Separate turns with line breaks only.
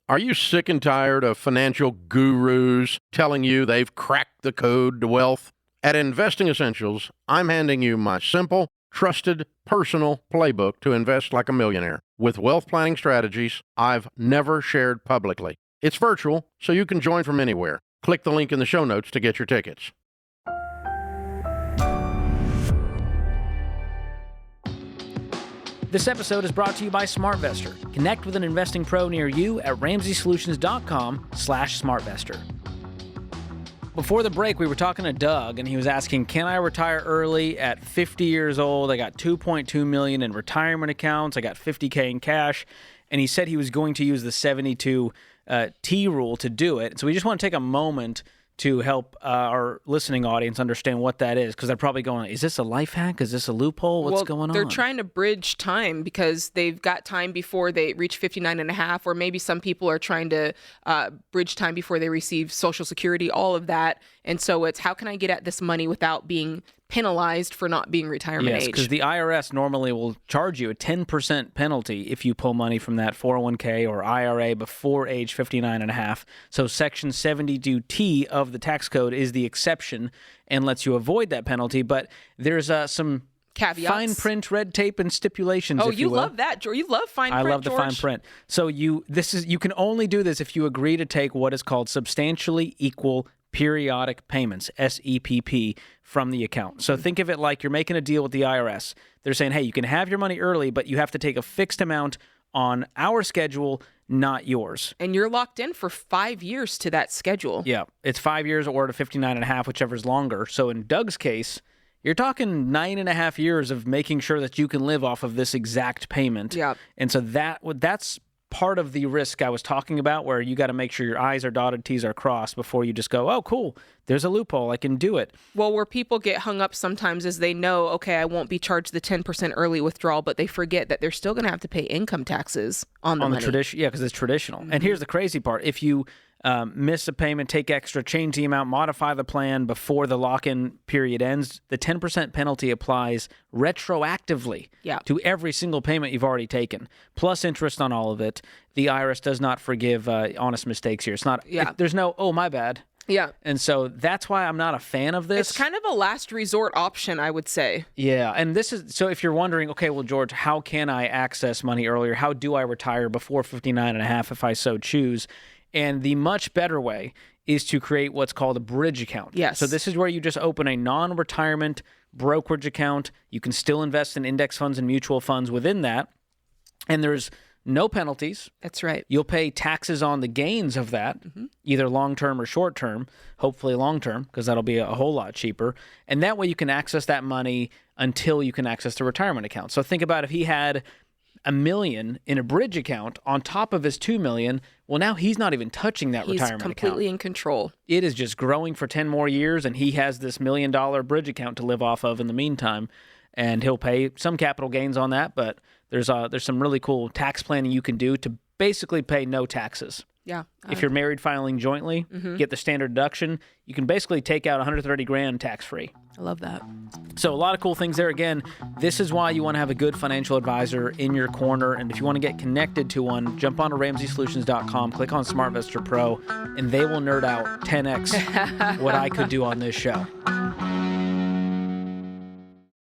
Are you sick and tired of financial gurus telling you they've cracked the code to wealth? At Investing Essentials, I'm handing you my simple, trusted, personal playbook to invest like a millionaire with wealth planning strategies I've never shared publicly. It's virtual, so you can join from anywhere. Click the link in the show notes to get your tickets.
This episode is brought to you by SmartVestor. Connect with an investing pro near you at RamseySolutions.com/SmartVestor. Before the break, we were talking to Doug, and he was asking, can I retire early at 50 years old? I got $2.2 million in retirement accounts. I got $50K in cash. And he said he was going to use the 72T rule to do it. So we just want to take a moment to help our listening audience understand what that is, because they're probably going, is this a life hack? Is this a loophole? What's going on?
They're trying to bridge time because they've got time before they reach 59 and a half, or maybe some people are trying to bridge time before they receive Social Security, all of that. And so it's, how can I get at this money without being penalized for not being retirement age?
Yes, because the IRS normally will charge you a 10% penalty if you pull money from that 401k or IRA before age 59 and a half. So Section 72T of the tax code is the exception and lets you avoid that penalty. But there's some
caveats,
fine print, red tape, and stipulations.
Oh,
if you will.
Love that, George. You love fine print,
I love the
George.
fine print. So you can only do this if you agree to take what is called substantially equal periodic payments, SEPP, from the account. So think of it like you're making a deal with the IRS. They're saying, hey, you can have your money early, but you have to take a fixed amount on our schedule, not yours.
And you're locked in for 5 years to that schedule.
Yeah, it's 5 years or to 59 and a half, whichever's longer. So in Doug's case, you're talking 9.5 years of making sure that you can live off of this exact payment.
Yeah.
And so that's part of the risk I was talking about, where you got to make sure your I's are dotted, T's are crossed before you just go, oh, cool, there's a loophole, I can do it.
Well, where people get hung up sometimes is they know, okay, I won't be charged the 10% early withdrawal, but they forget that they're still going to have to pay income taxes on the money.
Tradition, yeah, because it's traditional. Mm-hmm. And here's the crazy part. If you miss a payment, take extra, change the amount, modify the plan before the lock-in period ends, the 10% penalty applies retroactively to every single payment you've already taken, plus interest on all of it. The IRS does not forgive honest mistakes here. It's not. There's no, oh, my bad.
Yeah.
And so that's why I'm not a fan of this.
It's kind of a last resort option, I would say.
Yeah. And this is, so if you're wondering, okay, well, George, how can I access money earlier? How do I retire before 59 and a half if I so choose? And the much better way is to create what's called a bridge account.
Yes.
So this is where you just open a non-retirement brokerage account. You can still invest in index funds and mutual funds within that. And there's no penalties.
That's right.
You'll pay taxes on the gains of that, either long-term or short-term, hopefully long-term, because that'll be a whole lot cheaper. And that way you can access that money until you can access the retirement account. So think about if he had $1 million in a bridge account on top of his $2 million. Well, now he's not even touching that retirement account.
He's completely in control.
It is just growing for 10 more years, and he has this $1 million bridge account to live off of in the meantime. And he'll pay some capital gains on that, but there's some really cool tax planning you can do to basically pay no taxes.
Yeah.
If you're married filing jointly, get the standard deduction, you can basically take out $130,000 tax-free.
I love that.
So a lot of cool things there. Again, this is why you want to have a good financial advisor in your corner. And if you want to get connected to one, jump on to RamseySolutions.com, click on SmartVestor Pro, and they will nerd out 10x what I could do on this show.